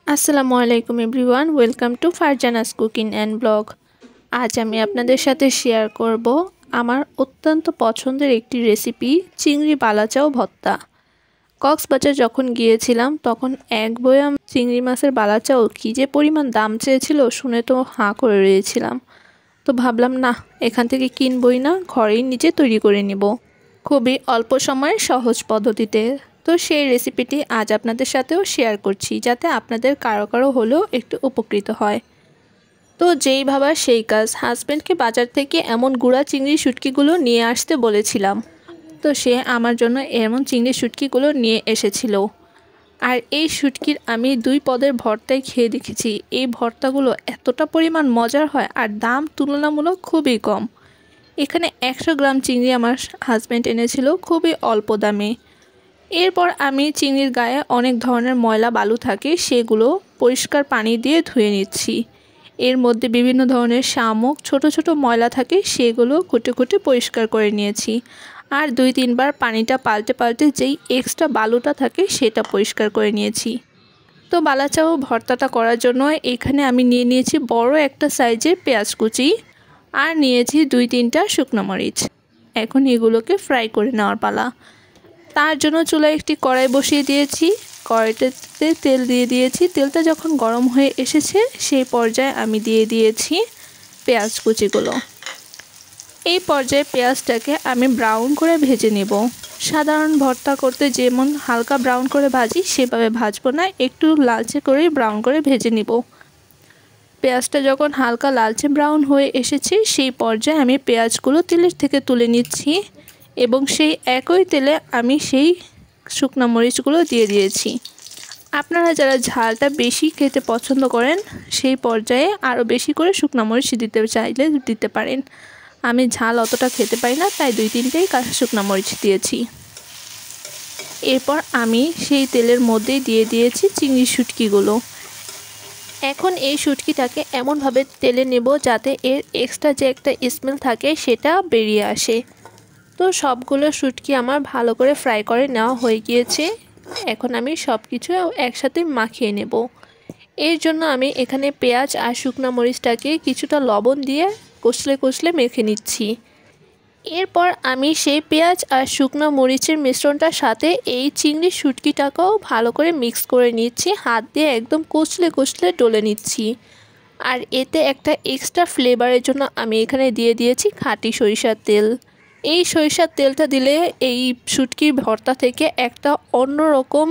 আসসালামু আলাইকুম everyone, welcome to Farzana's cooking and blog. আজ আমি আপনাদের সাথে শেয়ার করব আমার অত্যন্ত পছন্দের একটি রেসিপি, চিংড়ি বালাচাও ভর্তা। কক্সবাজার যখন গিয়েছিলাম তখন এক বয়াম চিংড়ি মাছের বালাচাও কী যে পরিমাণ দাম চেয়েছিল শুনে তো হাঁ করে রয়েছিলাম। তো ভাবলাম না, এখান থেকে কিনবই না, ঘরেই নিজে তৈরি করে নিব খুবই অল্প সময়ের সহজ পদ্ধতিতে। তো সেই রেসিপিটি আজ আপনাদের সাথেও শেয়ার করছি, যাতে আপনাদের কারো কারো হলেও একটু উপকৃত হয়। তো যেই ভাবা সেই কাজ, হাজব্যান্ডকে বাজার থেকে এমন গুঁড়া চিংড়ি শুটকিগুলো নিয়ে আসতে বলেছিলাম, তো সে আমার জন্য এমন চিংড়ি শুটকিগুলো নিয়ে এসেছিল। আর এই শুটকির আমি 2 পদের ভর্তাই খেয়ে দেখেছি। এই ভর্তাগুলো এতটা পরিমাণ মজার হয় আর দাম তুলনামূলক খুবই কম। এখানে 100 গ্রাম চিংড়ি আমার হাজব্যান্ড এনেছিল খুবই অল্প দামে। এরপর আমি চিংড়ির গায়ে অনেক ধরনের ময়লা বালু থাকে, সেগুলো পরিষ্কার পানি দিয়ে ধুয়ে নিচ্ছি। এর মধ্যে বিভিন্ন ধরনের শামুক, ছোট ছোট ময়লা থাকে, সেগুলো খুঁটে খুঁটে পরিষ্কার করে নিয়েছি। আর 2-3 বার পানিটা পাল্টে পাল্টে যেই এক্সট্রা বালুটা থাকে সেটা পরিষ্কার করে নিয়েছি। তো বালাচাও ভর্তাটা করার জন্য এখানে আমি নিয়ে নিয়েছি বড় একটা সাইজের পেঁয়াজ কুচি, আর নিয়েছি 2-3টা শুকনো মরিচ। এখন এগুলোকে ফ্রাই করে নেওয়ার পালা। তার জন্য চুলায় একটি কড়াই বসিয়ে দিয়েছি, কড়াইটাতে তেল দিয়ে দিয়েছি। তেলটা যখন গরম হয়ে এসেছে সেই পর্যায়ে আমি দিয়ে দিয়েছি পেঁয়াজ কুচিগুলো। এই পর্যায়ে পেঁয়াজটাকে আমি ব্রাউন করে ভেজে নেব। সাধারণ ভর্তা করতে যেমন হালকা ব্রাউন করে ভাজি সেভাবে ভাজবো না, একটু লালচে করে ব্রাউন করে ভেজে নেব। পেঁয়াজটা যখন হালকা লালচে ব্রাউন হয়ে এসেছে সেই পর্যায়ে আমি পেঁয়াজগুলো তেলের থেকে তুলে নিচ্ছি এবং সেই একই তেলে আমি সেই শুকনো মরিচগুলো দিয়ে দিয়েছি। আপনারা যারা ঝালটা বেশি খেতে পছন্দ করেন সেই পর্যায়ে আরও বেশি করে শুকনো মরিচ দিতে চাইলে দিতে পারেন। আমি ঝাল অতটা খেতে পারি না, তাই 2-3টেই শুকনো মরিচ দিয়েছি। এরপর আমি সেই তেলের মধ্যেই দিয়ে দিয়েছি চিংড়ি শুটকিগুলো। এখন এই শুটকিটাকে এমনভাবে তেলে নেব যাতে এর এক্সট্রা যে একটা স্মেল থাকে সেটা বেরিয়ে আসে। তো সবগুলো শুটকি আমার ভালো করে ফ্রাই করে নেওয়া হয়ে গিয়েছে। এখন আমি সব কিছু একসাথে মাখিয়ে নেব। এর জন্য আমি এখানে পেঁয়াজ আর শুকনো মরিচটাকে কিছুটা লবণ দিয়ে কষলে কষলে মেখে নিচ্ছি। এরপর আমি সেই পেঁয়াজ আর শুকনো মরিচের মিশ্রণটার সাথে এই চিংড়ি শুটকিটাকেও ভালো করে মিক্স করে নিচ্ছি, হাত দিয়ে একদম কষলে কষলে ডলে নিচ্ছি। আর এতে একটা এক্সট্রা ফ্লেভারের জন্য আমি এখানে দিয়ে দিয়েছি খাঁটি সরিষার তেল। এই সরিষার তেলটা দিলে এই শুটকির ভর্তা থেকে একটা অন্যরকম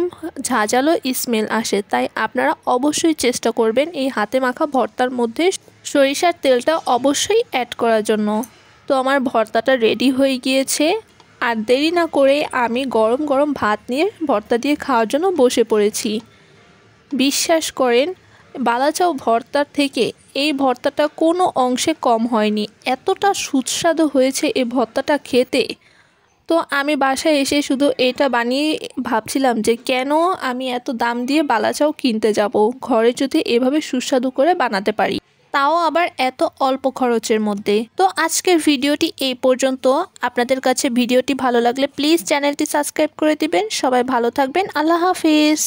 ঝাঁঝালো স্মেল আসে, তাই আপনারা অবশ্যই চেষ্টা করবেন এই হাতে মাখা ভর্তার মধ্যে সরিষার তেলটা অবশ্যই অ্যাড করার জন্য। তো আমার ভর্তাটা রেডি হয়ে গিয়েছে। আর দেরি না করে আমি গরম গরম ভাত নিয়ে ভর্তা দিয়ে খাওয়ার জন্য বসে পড়েছি। বিশ্বাস করেন, বালাচাও ভর্তার থেকে এই ভর্তাটা কোনো অংশে কম হয়নি, এতটা সুস্বাদু হয়েছে এই ভর্তাটা খেতে। তো আমি বাসায় এসে শুধু এটা বানিয়ে ভাবছিলাম যে কেন আমি এত দাম দিয়ে বালাচাও কিনতে যাব, ঘরে যদি এভাবে সুস্বাদু করে বানাতে পারি, তাও আবার এত অল্প খরচের মধ্যে। তো আজকের ভিডিওটি এই পর্যন্ত। আপনাদের কাছে ভিডিওটি ভালো লাগলে প্লিজ চ্যানেলটি সাবস্ক্রাইব করে দিবেন। সবাই ভালো থাকবেন। আল্লাহ হাফিজ।